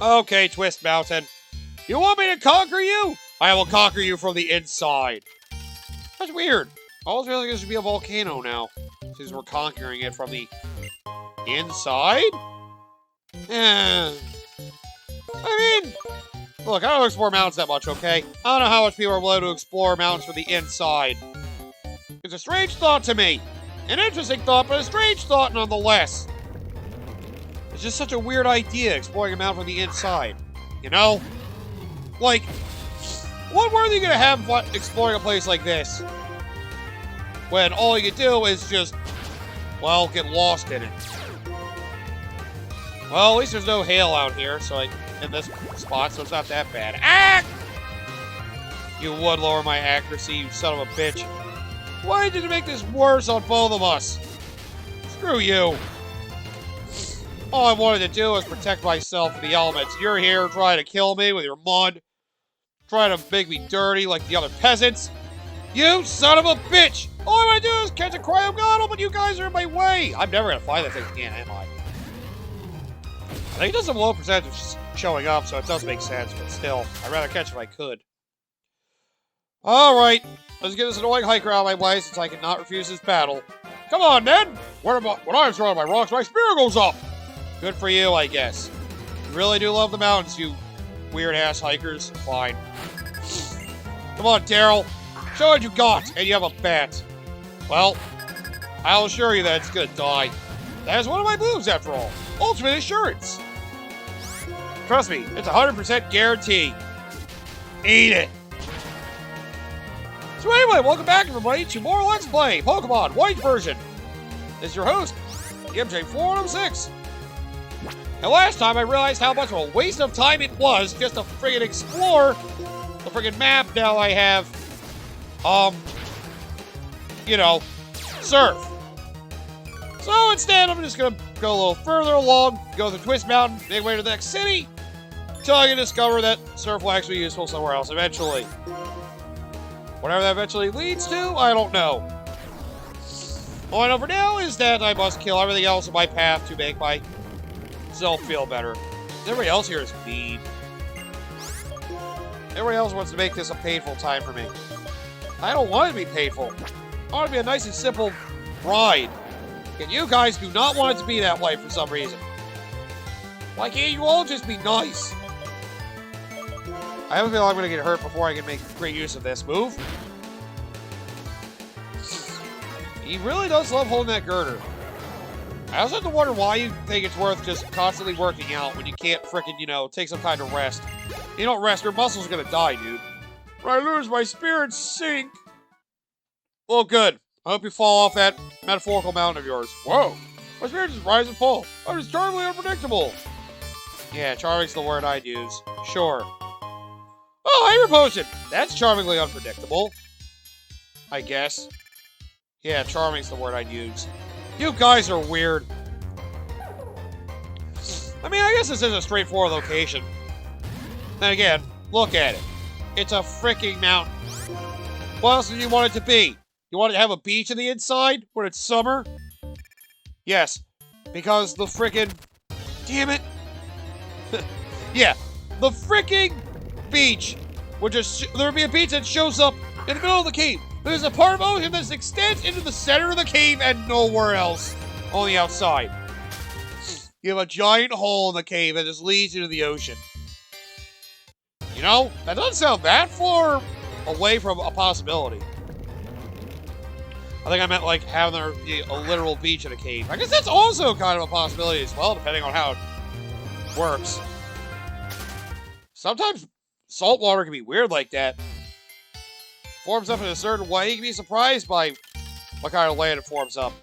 Okay, Twist Mountain. You want me to conquer you? I will conquer you from the inside. That's weird. I was feeling like this should be a volcano now, since we're conquering it from the inside? I mean, look, I don't explore mountains that much, okay? I don't know how much people are willing to explore mountains from the inside. It's a strange thought to me. An interesting thought, but a strange thought nonetheless. It's just such a weird idea, exploring a mountain from the inside. You know? Like, what were they gonna have exploring a place like this? When all you can do is just, well, get lost in it. Well, at least there's no hail out here, in this spot, so it's not that bad. Ah! You would lower my accuracy, you son of a bitch. Why did you make this worse on both of us? Screw you. All I wanted to do was protect myself from the elements. You're here trying to kill me with your mud. Trying to make me dirty like the other peasants. You son of a bitch! All I want to do is catch a cryo goggle, but you guys are in my way! I'm never going to find that thing again, am I? I think it does have a low percentage of showing up, so it does make sense, but still, I'd rather catch it if I could. Alright, let's get this annoying hiker out of my way since I cannot refuse this battle. Come on, then! When I'm surrounded by rocks, my spear goes up! Good for you, I guess. You really do love the mountains, you weird-ass hikers. Fine. Come on, Daryl. Show what you got, and you have a bat. Well, I'll assure you that it's gonna die. That is one of my moves, after all. Ultimate Assurance. Trust me, it's 100% guarantee. Eat it. So anyway, welcome back, everybody, to more Let's Play Pokemon White version. This is your host, MJ4106. And last time I realized how much of a waste of time it was just to friggin' explore the friggin' map now I have, you know, surf. So instead, I'm just gonna go a little further along, go to Twist Mountain, make way to the next city, until I can discover that surf will actually be useful somewhere else eventually. Whatever that eventually leads to, I don't know. All I know for now is that I must kill everything else in my path to make myself feel better. Everybody else here is mean. Everybody else wants to make this a painful time for me. I don't want it to be painful. I want it to be a nice and simple ride. And you guys do not want it to be that way for some reason. Why can't you all just be nice? I have a feeling I'm going to get hurt before I can make great use of this move. He really does love holding that girder. I also have to wonder why you think it's worth just constantly working out when you can't frickin', you know, take some kind of rest. If you don't rest, your muscles are going to die, dude. When I lose my spirit sink. Well, good. I hope you fall off that metaphorical mountain of yours. Whoa! My spirit just rise and fall. I'm just charmingly unpredictable. Yeah, charming's the word I'd use. Sure. Oh, Hyper Potion! That's charmingly unpredictable. I guess. Yeah, charming's the word I'd use. You guys are weird. I mean, I guess this is a straightforward location. Then again, look at it. It's a freaking mountain. What else did you want it to be? You want it to have a beach on the inside when it's summer? Yes, because the frickin'... Damn it! Yeah, the fricking beach would just... There would be a beach that shows up in the middle of the cave. There's a part of ocean that extends into the center of the cave and nowhere else on the outside. You have a giant hole in the cave that just leads into the ocean. You know, that doesn't sound that far away from a possibility. I think I meant like having a literal beach in a cave. I guess that's also kind of a possibility as well, depending on how it works. Sometimes salt water can be weird like that. Forms up in a certain way. You can be surprised by what kind of land it forms up.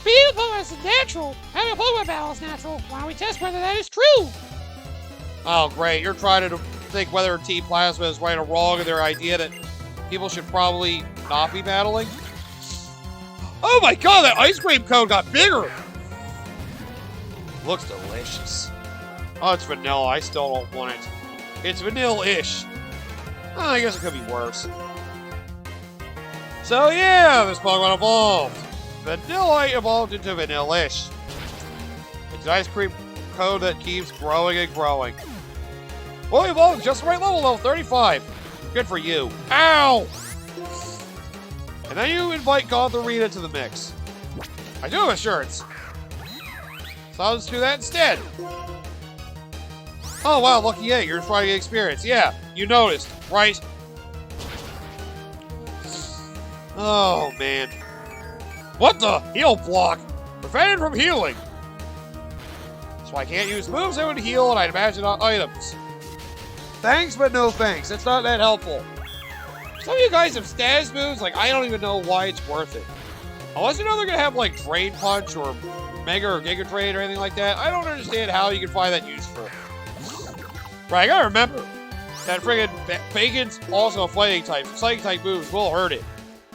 Being a Pokemon is natural. Having a Pokemon battle is natural. Why don't we test whether that is true? Oh, great. You're trying to think whether Team Plasma is right or wrong in their idea that people should probably not be battling. Oh my god, that ice cream cone got bigger! Looks delicious. Oh, it's vanilla. I still don't want it. It's vanilla-ish. Oh, I guess it could be worse. So yeah, this Pokemon evolved. Vanilla evolved into vanilla-ish. It's an ice cream code that keeps growing and growing. Well, you evolved just the right level 35. Good for you. Ow! And then you invite Gotharita to the mix. I do have assurance. So I'll just do that instead. Oh wow, lucky you, you're trying to get experience. Yeah, you noticed, right? Oh man. What the? Heal block! Prevented from healing! So I can't use moves that would heal, and I'd imagine on items. Thanks, but no thanks. It's not that helpful. Some of you guys have status moves, like I don't even know why it's worth it. Unless you know they're gonna have like Drain Punch or Mega or Giga Drain or anything like that, I don't understand how you can find that useful. Right, I gotta remember that friggin' Bacon's also a fighting type. Psychic type moves will hurt it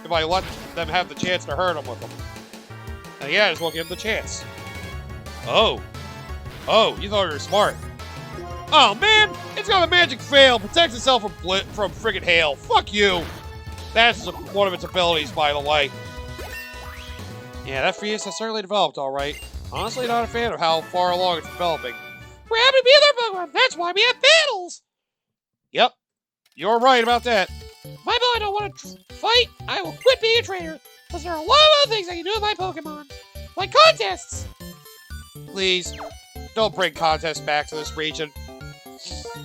if I let them have the chance to hurt him with them. And yeah, I just won't give him the chance. Oh. Oh, you thought you were smart. Oh man, it's got a magic fail, protects itself from friggin' hail. Fuck you. That's one of its abilities, by the way. Yeah, that Fetus has certainly developed alright. Honestly, not a fan of how far along it's developing. We're happy to be other Pokemon. That's why we have battles. Yep, you're right about that. If I know I don't want to fight, I will quit being a trainer. Because there are a lot of other things I can do with my Pokemon. Like contests. Please, don't bring contests back to this region.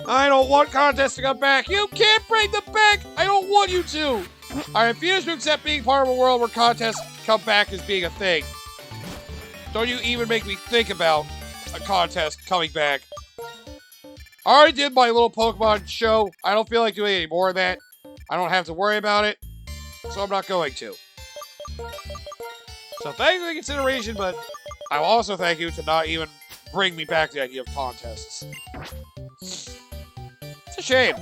I don't want contests to come back. You can't bring them back. I don't want you to. I refuse to accept being part of a world where contests come back as being a thing. Don't you even make me think about a contest coming back. I already did my little Pokemon show. I don't feel like doing any more of that. I don't have to worry about it, so I'm not going to. So thanks for the consideration, but I will also thank you to not even bring me back the idea of contests. It's a shame.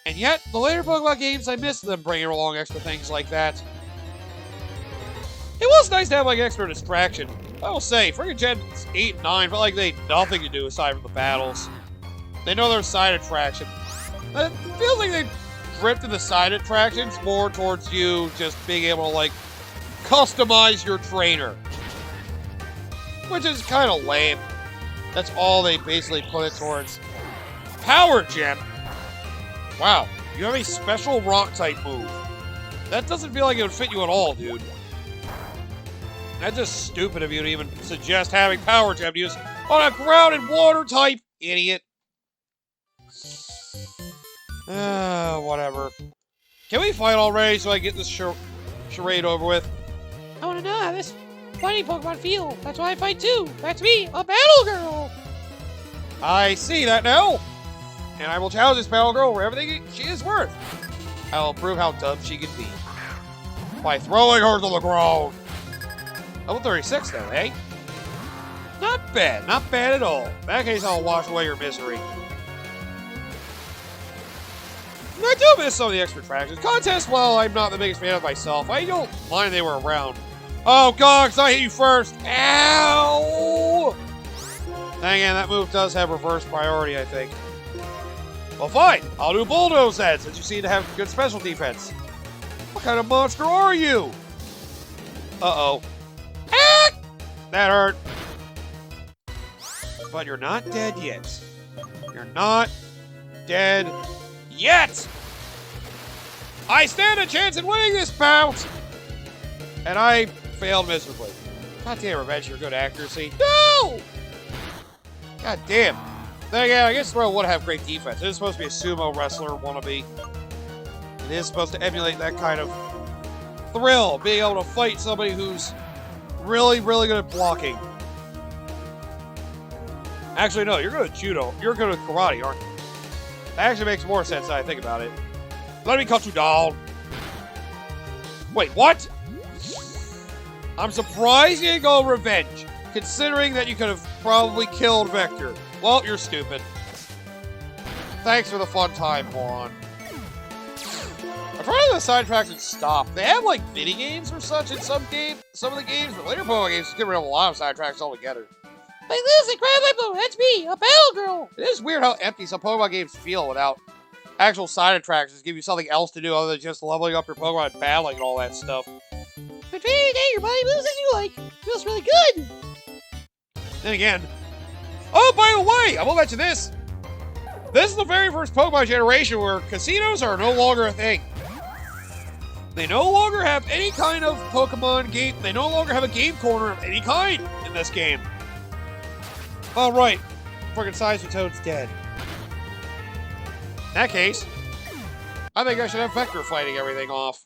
And yet, the later Pokemon games, I miss them bringing along extra things like that. It was nice to have like extra distraction. I will say, friggin' Gen 8 and 9 felt like they had nothing to do aside from the battles. They know there's side attraction. It feels like they drifted the side attractions more towards you just being able to like customize your trainer. Which is kind of lame. That's all they basically put it towards. Power Gem! Wow, you have a special rock type move. That doesn't feel like it would fit you at all, dude. That's just stupid of you to even suggest having Power Gem to use on a ground and water type, idiot. Whatever. Can we fight already so I get this charade over with? I want to know how this fighting Pokemon feel. That's why I fight too. That's me, a battle girl. I see that now. And I will challenge this battle girl for everything she is worth. I will prove how dumb she can be. By throwing her to the ground. Level 36 though, eh? Not bad, not bad at all. In that case, I'll wash away your misery. I do miss some of the extra attractions. Contests, well, I'm not the biggest fan of myself. I don't mind they were around. Oh, Gogs, I hit you first. Ow! Dang it, that move does have reverse priority, I think. Well, fine. I'll do Bulldoze then, since you seem to have good special defense. What kind of monster are you? Uh-oh. Ah! That hurt. But you're not dead yet. You're not dead yet! I stand a chance in winning this bout! And I failed miserably. God damn, Revenge, your good accuracy. No! God damn. Then again, I guess Throw would have great defense. It is supposed to be a sumo wrestler wannabe. It is supposed to emulate that kind of thrill, being able to fight somebody who's really, really good at blocking. Actually, no, you're good at judo. You're good at karate, aren't you? That actually makes more sense now I think about it. Let me cut you down. Wait, what? I'm surprised you didn't go Revenge, considering that you could have probably killed Vector. Well, you're stupid. Thanks for the fun time, moron. I'm trying to the side tracks and stop. They have like mini games or such in some of the games, but later Pokemon games just get rid of a lot of side tracks altogether. Like this, grab my Pokemon. That's me, a battle girl. It is weird how empty some Pokemon games feel without actual side attractions. Give you something else to do other than just leveling up your Pokemon and battling and all that stuff. But training today, your body moves as you like. Feels really good. Then again, Oh, by the way, I will mention this. This is the very first Pokemon generation where casinos are no longer a thing. They no longer have any kind of Pokemon game. They no longer have a game corner of any kind in this game. All right, freaking Sizer Toad's dead. In that case, I think I should have Vector fighting everything off.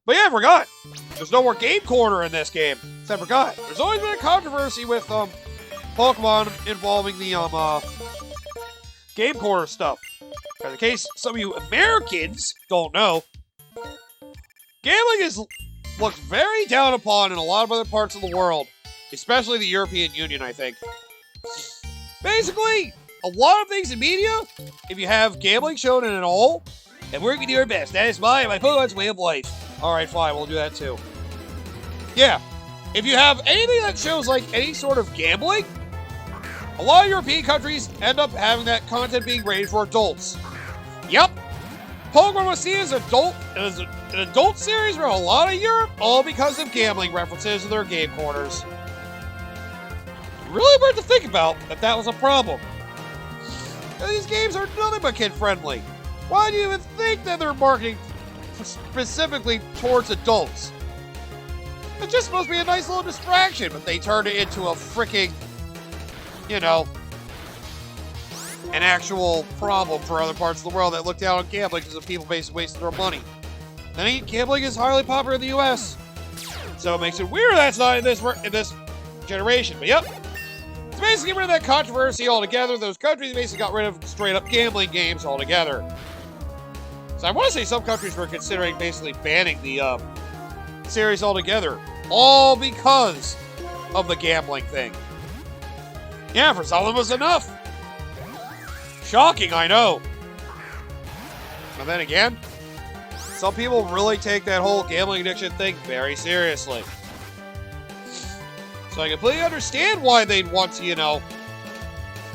But yeah, I forgot. There's no more game corner in this game. I forgot. There's always been a controversy with Pokemon involving the game corner stuff. In case some of you Americans don't know, gambling is looked very down upon in a lot of other parts of the world, especially the European Union, I think. Basically, a lot of things in media, if you have gambling shown in it all, and we're going to do our best. That is my Pokemon's way of life. Alright, fine, we'll do that too. Yeah, if you have anything that shows like any sort of gambling, a lot of European countries end up having that content being rated for adults. Yep. Pokemon was seen as an adult series for a lot of Europe, all because of gambling references in their game corners. Really weird to think about that was a problem. These games are nothing but kid-friendly. Why do you even think that they're marketing specifically towards adults? It's just supposed to be a nice little distraction, but they turned it into a freaking, you know, an actual problem for other parts of the world that look down on gambling because of people basically wasting their money. Then gambling is highly popular in the US, so it makes it weird that's not in this generation. But yep, to basically get rid of that controversy altogether, those countries basically got rid of straight-up gambling games altogether. So I want to say some countries were considering basically banning the series altogether, all because of the gambling thing. Yeah, for some of them it was enough. Shocking, I know. And then again, some people really take that whole gambling addiction thing very seriously. So I completely understand why they'd want to, you know,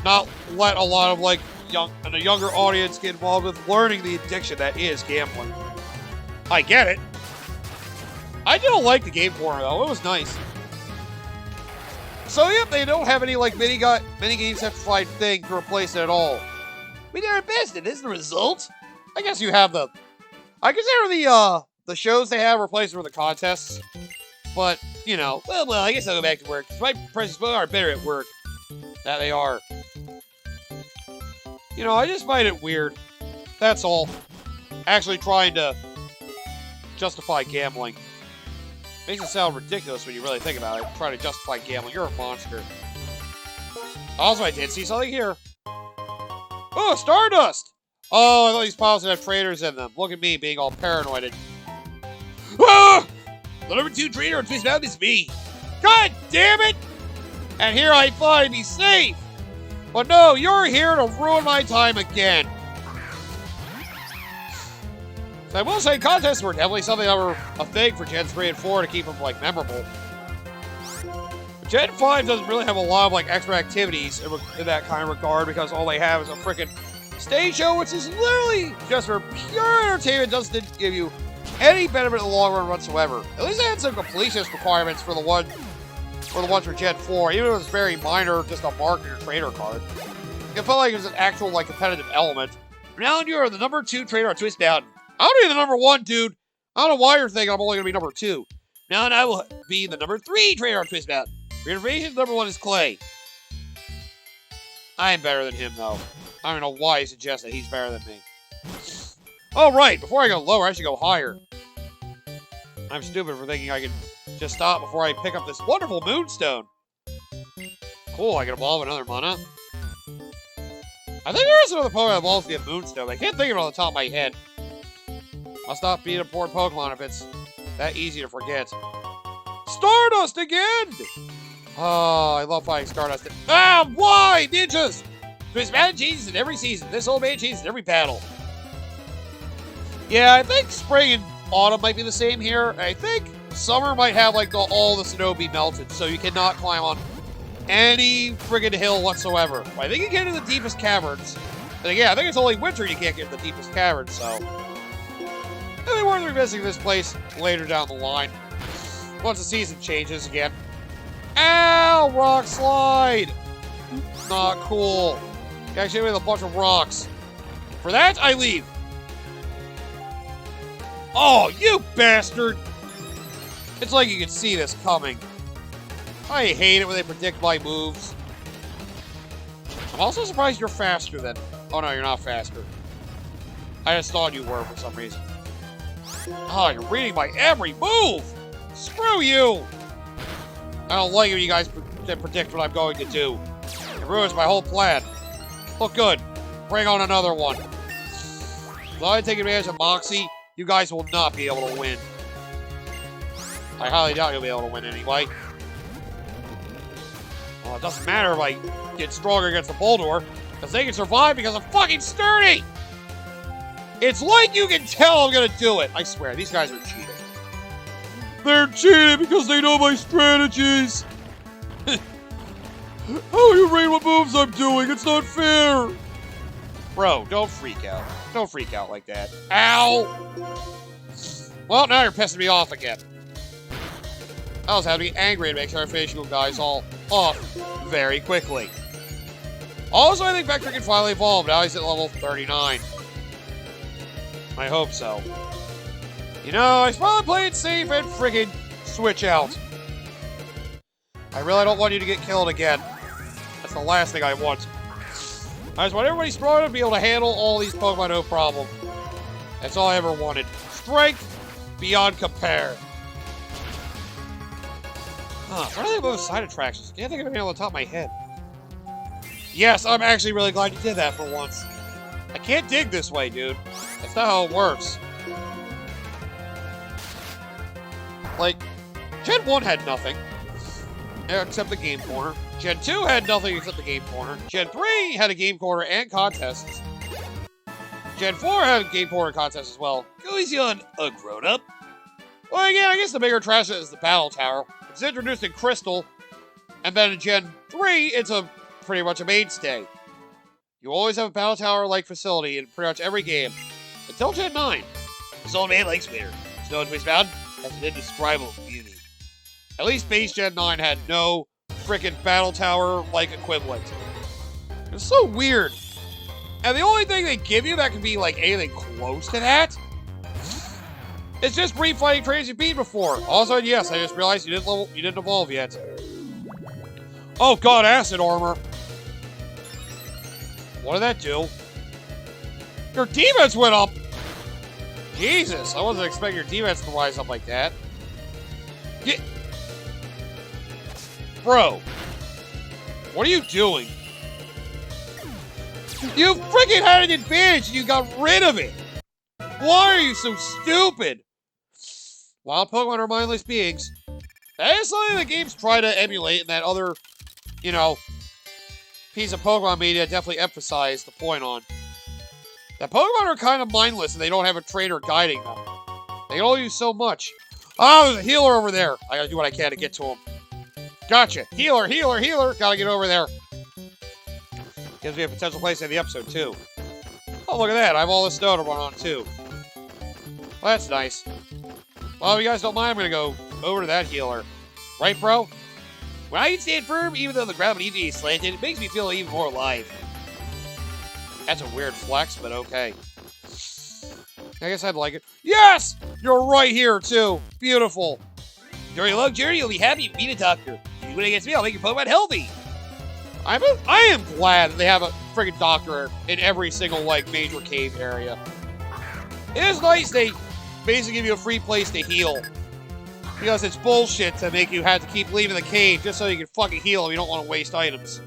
not let a lot of like a younger audience get involved with learning the addiction that is gambling. I get it. I don't like the game corner though. It was nice. So yep, they don't have any like mini games simplified thing to replace it at all. We did our best, and this is the result. I guess you have I consider the shows they have replaced with the contests. But, you know, well, I guess I'll go back to work. My presents are better at work. That they are. You know, I just find it weird. That's all. Actually trying to justify gambling. Makes it sound ridiculous when you really think about it. Trying to justify gambling. You're a monster. Also, I did see something here. Oh, Stardust! Oh, I thought these piles would have trainers in them. Look at me being all paranoid. Ah! The number 2 trainer on Twist Mountain is me. God damn it! And here I thought I'd be safe. But no, you're here to ruin my time again. So I will say contests were definitely something that were a thing for Gen 3 and 4 to keep them, like, memorable. Gen 5 doesn't really have a lot of, like, extra activities in that kind of regard because all they have is a freaking stage show, which is literally just for pure entertainment, doesn't give you any benefit in the long run whatsoever. At least they had some completionist requirements for the ones for Gen 4, even if it was very minor, just a mark in your trainer card. It felt like it was an actual, like, competitive element. Now you are the number 2 trainer on Twist Mountain. I'll be the number 1, dude. I don't know why you're thinking I'm only going to be number 2. Now I will be the number 3 trainer on Twist Mountain. For your information, number 1 is Clay. I am better than him, though. I don't know why he suggests that he's better than me. Oh, right. Before I go lower, I should go higher. I'm stupid for thinking I can just stop before I pick up this wonderful Moonstone. Cool, I can evolve another mana. I think there is another Pokemon that evolves via Moonstone. I can't think of it on the top of my head. Must not be a poor Pokemon if it's that easy to forget. Stardust again! Oh, I love fighting Stardust. Ah, why? Ninjas! Twist Mountain changes in every season. This old man changes in every battle. Yeah, I think spring and autumn might be the same here. I think summer might have, like, all the snow be melted, so you cannot climb on any friggin' hill whatsoever. I think you can get to the deepest caverns. And again, I think it's only winter you can't get to the deepest caverns, so it'll be worth revisiting this place later down the line. Once the season changes again. Ow! Rock slide! Not cool. You actually hit me with a bunch of rocks. For that, I leave. Oh, you bastard! It's like you can see this coming. I hate it when they predict my moves. I'm also surprised you're faster than... Oh no, you're not faster. I just thought you were for some reason. Oh, you're reading my every move! Screw you! I don't like it when you guys predict what I'm going to do. It ruins my whole plan. Look good. Bring on another one. As long as I take advantage of Moxie, you guys will not be able to win. I highly doubt you'll be able to win anyway. Well, it doesn't matter if I get stronger against the Boldor, because they can survive because I'm fucking sturdy! It's like you can tell I'm gonna do it. I swear, these guys are cheating. They're cheating because they know my strategies! How do you read what moves I'm doing? It's not fair! Bro, don't freak out. Don't freak out like that. Ow! Well, now you're pissing me off again. I was having to be angry and make sure I finish you guys all off very quickly. Also, I think Vector can finally evolve. Now he's at level 39. I hope so. You know, I should probably play it safe and friggin' switch out. I really don't want you to get killed again. That's the last thing I want. I just want everybody strong to be able to handle all these Pokemon no problem. That's all I ever wanted. Strength beyond compare. Huh, what are those side attractions? Can't think of anything on the top of my head. Yes, I'm actually really glad you did that for once. I can't dig this way, dude. That's not how it works. Like, Gen 1 had nothing. Except the game corner. Gen 2 had nothing except the game corner. Gen 3 had a game corner and contests. Gen 4 had a game corner and contests as well. Goes on a grown-up. Well, again, I guess the bigger attraction is the Battle Tower. It's introduced in Crystal, and then in Gen 3, it's pretty much a mainstay. You always have a Battle Tower-like facility in pretty much every game. Until Gen 9. This old man likes winter. Snow and Twist Mountain has an indescribable beauty. At least base Gen 9 had no frickin' Battle Tower-like equivalent. It's so weird. And the only thing they give you that can be like anything close to that, it's just brief fighting trains you beat before. Also, yes, I just realized you didn't evolve yet. Oh god, acid armor. What did that do? Your defense went up! Jesus, I wasn't expecting your defense to rise up like that. Bro, what are you doing? You freaking had an advantage and you got rid of it! Why are you so stupid? Wild Pokemon are mindless beings. That is something the games try to emulate, and that other, you know, piece of Pokemon media definitely emphasized the point on. That Pokemon are kind of mindless and they don't have a trainer guiding them. They can only do so much. Oh, there's a healer over there. I gotta do what I can to get to him. Gotcha. Healer, healer, healer. Gotta get over there. Gives me a potential place in the episode, too. Oh, look at that. I have all this snow to run on, too. Well, that's nice. Well, if you guys don't mind, I'm gonna go over to that healer. Right, bro? When I can stand firm, even though the ground beneath me is slanted, it makes me feel even more alive. That's a weird flex, but okay. I guess I'd like it. Yes! You're right here, too. Beautiful. During a long journey, you'll be happy to meet a doctor. If you win against me, I'll make your Pokemon healthy. I am glad that they have a friggin' doctor in every single, like, major cave area. It is nice they basically give you a free place to heal. Because it's bullshit to make you have to keep leaving the cave just so you can fucking heal if you don't want to waste items.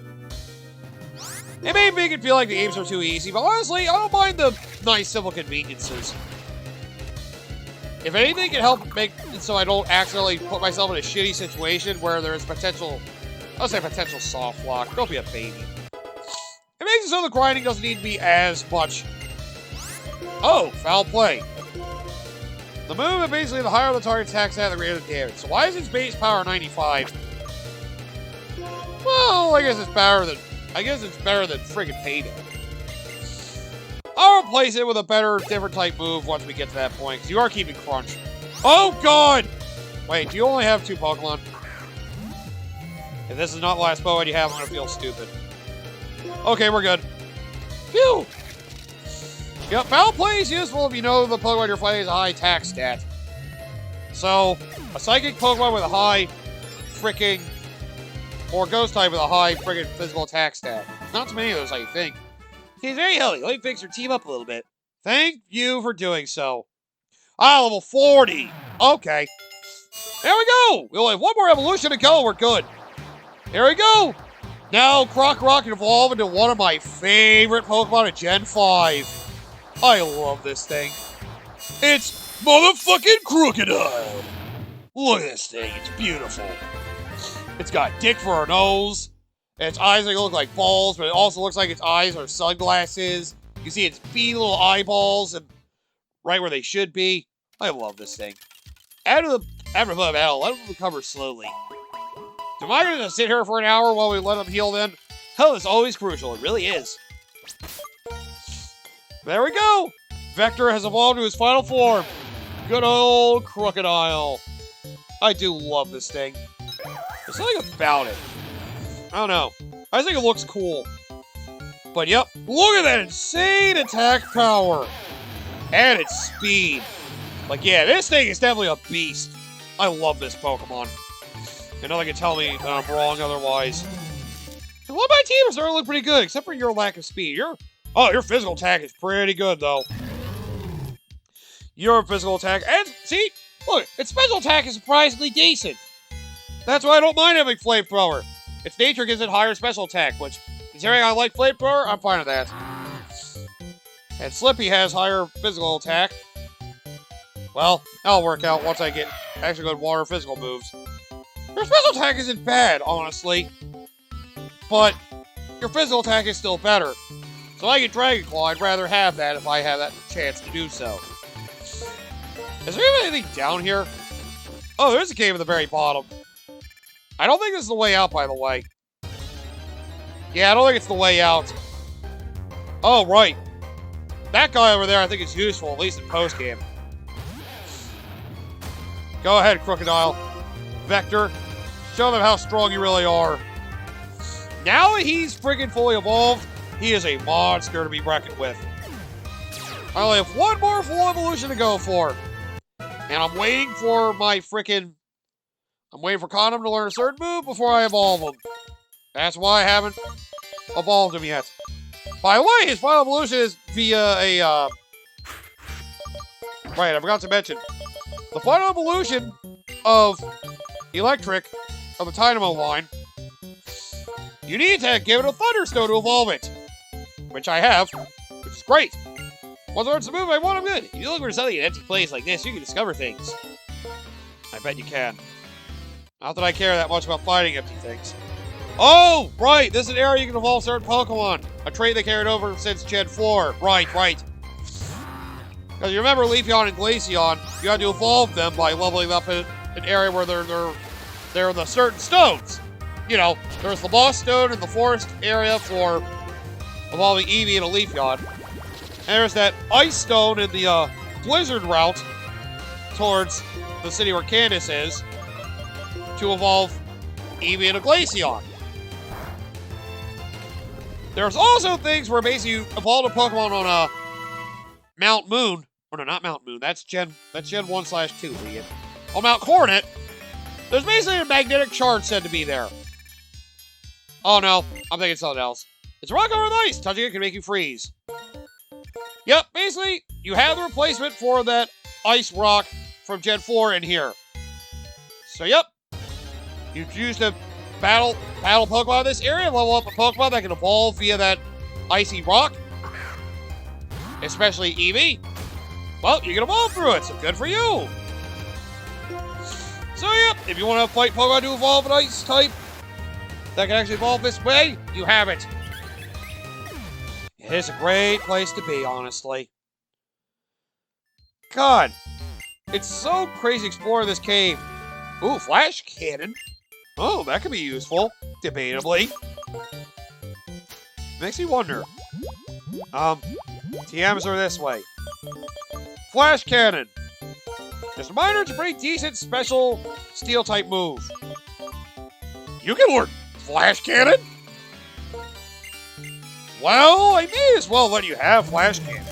It may make it feel like the games are too easy, but honestly, I don't mind the nice simple conveniences. If anything can help make it so I don't accidentally put myself in a shitty situation where there is potential, I'll say potential soft lock. Don't be a baby. It makes it so the grinding doesn't need to be as much. Oh, foul play. The move is basically the higher the target attacks at, the greater the damage. So why is its base power 95? Well, I guess it's better than friggin' Payday. I'll replace it with a better, different type move once we get to that point, because you are keeping Crunch. Oh, God! Wait, do you only have 2 Pokemon? If this is not the last Pokemon you have, I'm gonna feel stupid. Okay, we're good. Phew! Yep, Foul Play is useful if you know the Pokemon you're fighting has a high attack stat. So, a Psychic Pokemon with a high freaking... or Ghost type with a high freaking physical attack stat. Not too many of those, I think. He's very healthy. Let me fix your team up a little bit. Thank you for doing so. Ah, level 40. Okay. There we go. We only have one more evolution to go. We're good. Here we go. Now, Crocodile can evolve into one of my favorite Pokemon in Gen 5. I love this thing. It's motherfucking Crocodile. Look at this thing. It's beautiful. It's got dick for a nose. And its eyes look like balls, but it also looks like its eyes are sunglasses. You see its beady little eyeballs and right where they should be. I love this thing. After battle, let him recover slowly. Am I going to sit here for an hour while we let him heal then? Hell, it's always crucial. It really is. There we go. Vector has evolved to his final form. Good old Crocodile. I do love this thing. There's something about it. I don't know. I think it looks cool. But yep, look at that insane attack power. And its speed. Like, yeah, this thing is definitely a beast. I love this Pokemon. And nothing can tell me that I'm wrong otherwise. And well, my team is starting to look pretty good, except for your lack of speed. Your physical attack is pretty good, though. Your physical attack, and see, look, its special attack is surprisingly decent. That's why I don't mind having Flamethrower. Its nature gives it higher special attack, which, considering I like Flamethrower, I'm fine with that. And Slippy has higher physical attack. Well, that'll work out once I get actually good water physical moves. Your special attack isn't bad, honestly. But your physical attack is still better. So I get Dragon Claw, I'd rather have that if I have that chance to do so. Is there even anything down here? Oh, there's a cave at the very bottom. I don't think this is the way out, by the way. Yeah, I don't think it's the way out. Oh, right. That guy over there I think is useful, at least in post-game. Go ahead, Crocodile. Vector, show them how strong you really are. Now that he's freaking fully evolved, he is a monster to be reckoned with. I only have one more full evolution to go for. And I'm waiting for my freaking... I'm waiting for Condom to learn a certain move before I evolve him. That's why I haven't evolved him yet. By the way, his final evolution is via a, Right, I forgot to mention. The final evolution of Electric, of the Dynamo line, you need to give it a Thunderstone to evolve it. Which I have, which is great. Once I learn the move I want, I'm good. If you look for something in an empty place like this, you can discover things. I bet you can. Not that I care that much about fighting empty things. Oh, right, this is an area you can evolve certain Pokemon. A trait they carried over since Gen 4. Right. Because you remember Leafeon and Glaceon, you had to evolve them by leveling up in an area where they're the certain stones. You know, there's the Boss Stone in the forest area for evolving Eevee and a Leafeon. And there's that Ice Stone in the Blizzard route towards the city where Candace is to evolve Eevee and a Glaceon. There's also things where basically you evolve a Pokemon on Mount Moon. Or no, not Mount Moon. That's Gen 1/2, idiot. On Mount Coronet, there's basically a magnetic shard said to be there. Oh no, I'm thinking something else. It's a rock over with ice. Touching it can make you freeze. Yep, basically, you have the replacement for that ice rock from Gen 4 in here. So yep, you choose to battle Pokemon in this area, level up a Pokemon that can evolve via that icy rock. Especially Eevee. Well, you can evolve through it, so good for you. So yep, if you want to fight Pokemon to evolve an ice type that can actually evolve this way, you have it. It is a great place to be, honestly. God, it's so crazy exploring this cave. Ooh, Flash Cannon. Oh, that could be useful, debatably. Makes me wonder. TMs are this way. Flash Cannon. Just a reminder, it's a pretty decent special Steel-type move. You can learn Flash Cannon? Well, I may as well let you have Flash Cannon.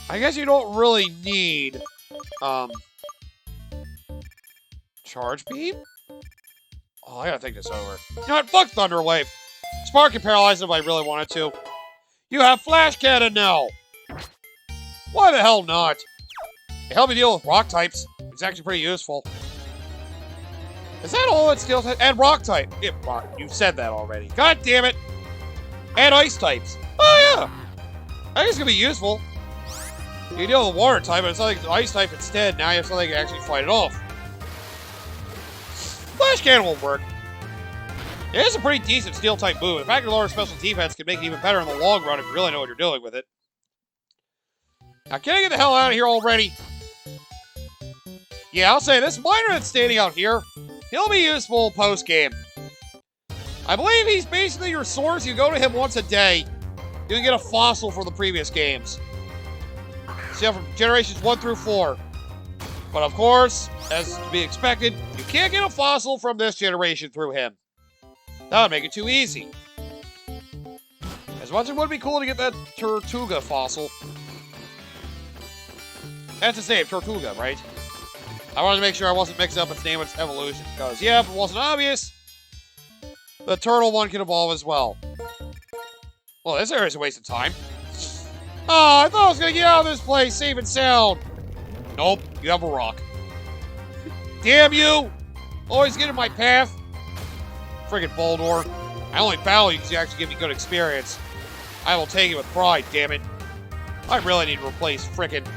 I guess you don't really need, Charge Beam? Oh, I gotta think this over. You know what? Fuck Thunder Wave. Spark can paralyze him if I really wanted to. You have Flash Cannon now! Why the hell not? It helped me deal with rock types. It's actually pretty useful. Is that all it Steel type? And rock type. Yeah, rock. You said that already. God damn it. And ice types. Oh yeah. I think it's gonna be useful. You deal with water type, but it's like ice type instead. Now you have something to actually fight it off. Flash Cannon will work. It is a pretty decent steel type move. In fact, your lower special defense can make it even better in the long run if you really know what you're doing with it. Now, can I get the hell out of here already? Yeah, I'll say this miner that's standing out here, he'll be useful post-game. I believe he's basically your source. You go to him once a day. You can get a fossil for the previous games. See, from generations 1 through 4. But of course, as to be expected, you can't get a fossil from this generation through him. That would make it too easy. As much as it would be cool to get that Tortuga fossil. That's the same, Tortuga, right? I wanted to make sure I wasn't mixing up its name with its evolution, because, yeah, if it wasn't obvious, the turtle one can evolve as well. Well, this area's a waste of time. Oh, I thought I was gonna get out of this place safe and sound. Nope, you have a rock. Damn you! Always get in my path. Friggin' Boldor. I only battle you because you actually give me good experience. I will take it with pride, damn it. I really need to replace frickin'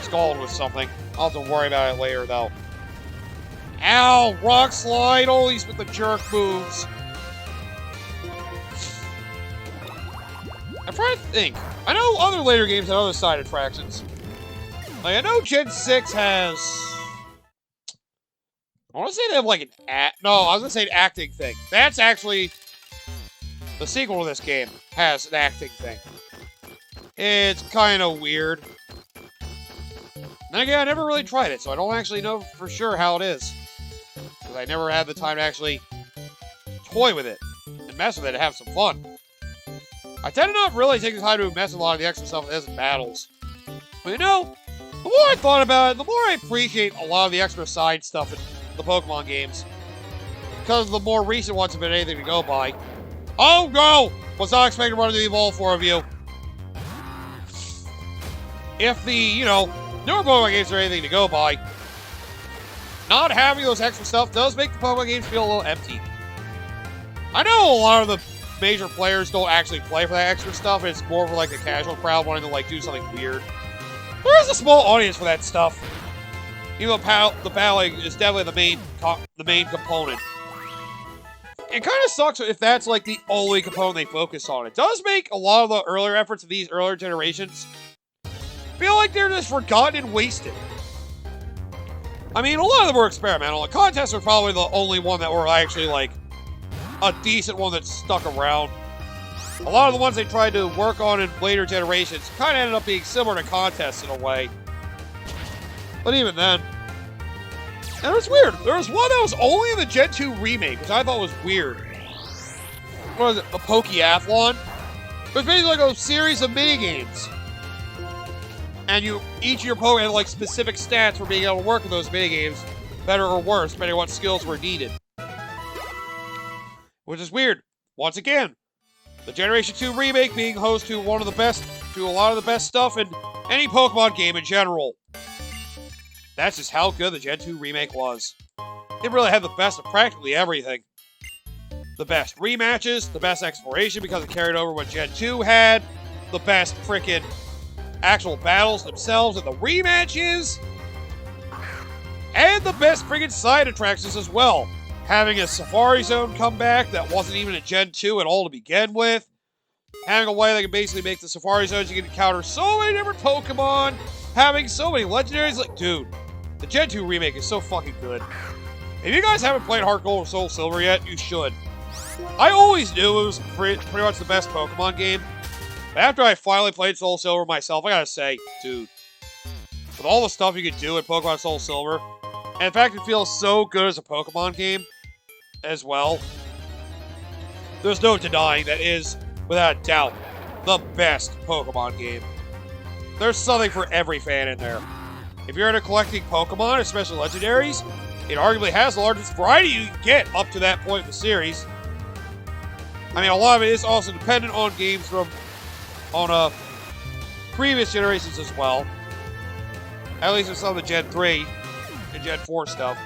Scald with something. I'll have to worry about it later, though. Ow! Rock slide! Always with the jerk moves. I'm trying to think. I know other later games have other side attractions. Like, I know Gen 6 has... I want to say they have, like, an No, I was going to say an acting thing. That's actually... The sequel to this game has an acting thing. It's kind of weird. Then again, I never really tried it, so I don't actually know for sure how it is. Because I never had the time to actually toy with it and mess with it and have some fun. I tend to not really take the time to mess with a lot of the extra stuff that isn't battles. But you know, the more I thought about it, the more I appreciate a lot of the extra side stuff in the Pokemon games. Because the more recent ones have been anything to go by. Oh no! Was not expecting one of the all 4 of you. If the, you know, newer Pokemon games are anything to go by, not having those extra stuff does make the Pokemon games feel a little empty. I know a lot of the major players don't actually play for that extra stuff, and it's more for like the casual crowd wanting to like do something weird. There is a small audience for that stuff. Even though the battling is definitely the main component. It kind of sucks if that's like the only component they focus on. It does make a lot of the earlier efforts of these earlier generations feel like they're just forgotten and wasted. I mean, a lot of them were experimental. The contests were probably the only one that were actually like a decent one that stuck around. A lot of the ones they tried to work on in later generations kind of ended up being similar to contests in a way. But even then, and it was weird. There was one that was only in the Gen 2 remake, which I thought was weird. What was it? A Pokeathlon? It was basically like a series of minigames. And each of your Pokemon had like specific stats for being able to work with those minigames, better or worse, depending on what skills were needed. Which is weird. Once again, the Generation 2 remake being host to a lot of the best stuff in any Pokemon game in general. That's just how good the Gen 2 remake was. It really had the best of practically everything. The best rematches, the best exploration because it carried over what Gen 2 had, the best frickin' actual battles themselves and the rematches, and the best friggin' side attractions as well. Having a Safari Zone come back that wasn't even a Gen 2 at all to begin with. Having a way that can basically make the Safari Zones you can encounter so many different Pokemon. Having so many legendaries. Like, dude, the Gen 2 remake is so fucking good. If you guys haven't played Heart Gold or Soul Silver yet, you should. I always knew it was pretty much the best Pokemon game. But after I finally played Soul Silver myself, I gotta say, dude, with all the stuff you can do in Pokemon Soul Silver, and in fact it feels so good as a Pokemon game as well. there's no denying that is, without a doubt, the best Pokemon game. There's something for every fan in there. If you're into collecting Pokemon, especially legendaries, it arguably has the largest variety you can get up to that point in the series. I mean, a lot of it is also dependent on games from previous generations as well. At least with some of the Gen 3 and Gen 4 stuff.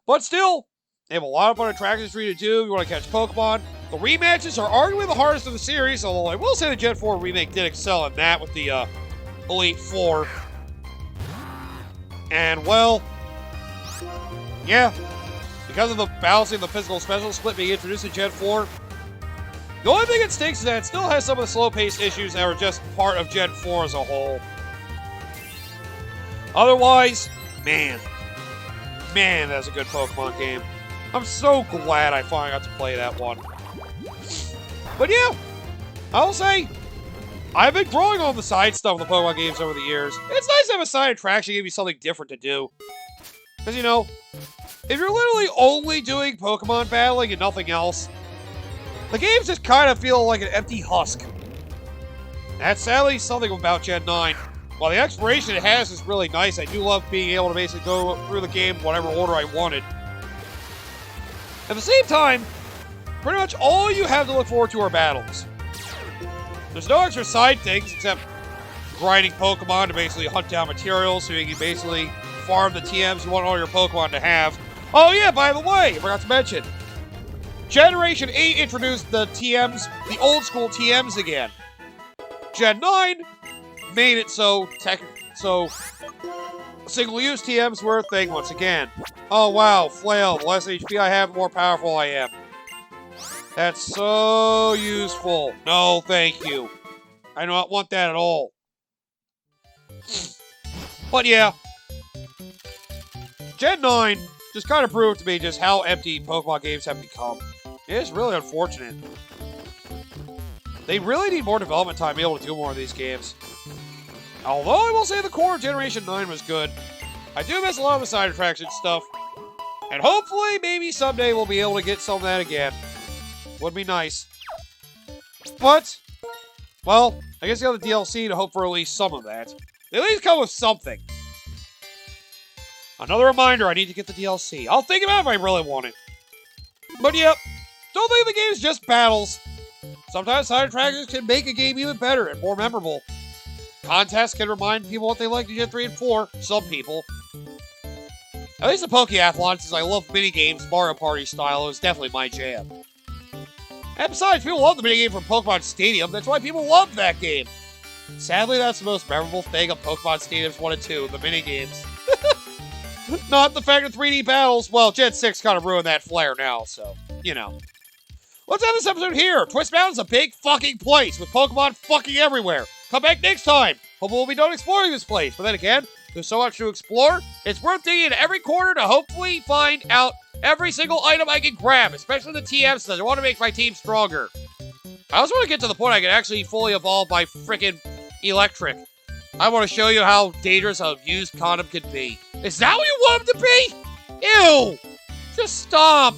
But still, they have a lot of fun attractions for you to do if you want to catch Pokemon. The rematches are arguably the hardest of the series, although I will say the Gen 4 remake did excel in that with the Elite Four. And, well, yeah, because of the balancing of the physical special split being introduced in Gen 4, the only thing that stinks is that it still has some of the slow-paced issues that are just part of Gen 4 as a whole. Otherwise, man, that's a good Pokemon game. I'm so glad I finally got to play that one. But yeah, I will say, I've been growing on the side stuff of the Pokemon games over the years. It's nice to have a side attraction give you something different to do. Because, you know, if you're literally only doing Pokemon battling and nothing else, the games just kind of feel like an empty husk. That's sadly something about Gen 9. While the exploration it has is really nice, I do love being able to basically go through the game whatever order I wanted. At the same time, pretty much all you have to look forward to are battles. There's no extra side things except grinding Pokemon to basically hunt down materials so you can basically farm the TMs you want all your Pokemon to have. Oh yeah, by the way, I forgot to mention, Generation 8 introduced the TMs, the old school TMs again. Gen 9 made it so single-use TMs were a thing once again. Oh wow, Flail, the less HP I have, the more powerful I am. That's so useful. No, thank you. I do not want that at all. But yeah, Gen 9 just kind of proved to me just how empty Pokemon games have become. It is really unfortunate. They really need more development time to be able to do more of these games. Although I will say the core of Generation 9 was good, I do miss a lot of the side attraction stuff. And hopefully, maybe someday we'll be able to get some of that again. Would be nice. But, well, I guess you have the DLC to hope for at least some of that. They at least come with something. Another reminder, I need to get the DLC. I'll think about it if I really want it. But yep, don't think the game is just battles. Sometimes side attractions can make a game even better and more memorable. Contests can remind people what they liked in Gen 3 and 4. Some people. At least the Pokeathlon, since I love minigames, Mario Party style, is definitely my jam. And besides, people love the minigame from Pokemon Stadium. That's why people love that game. Sadly, that's the most memorable thing of Pokemon Stadiums 1 and 2, the minigames. Not the fact of 3D battles. Well, Gen 6 kind of ruined that flair now, so, you know. Let's end this episode here. Twist Mountain's a big fucking place with Pokemon fucking everywhere. Come back next time. Hope we'll be done exploring this place. But then again, there's so much to explore. It's worth digging in every corner to hopefully find out every single item I can grab, especially the TM stuff. I want to make my team stronger. I also want to get to the point I can actually fully evolve my frickin' electric. I want to show you how dangerous a used condom can be. Is that what you want him to be? Ew! Just stop.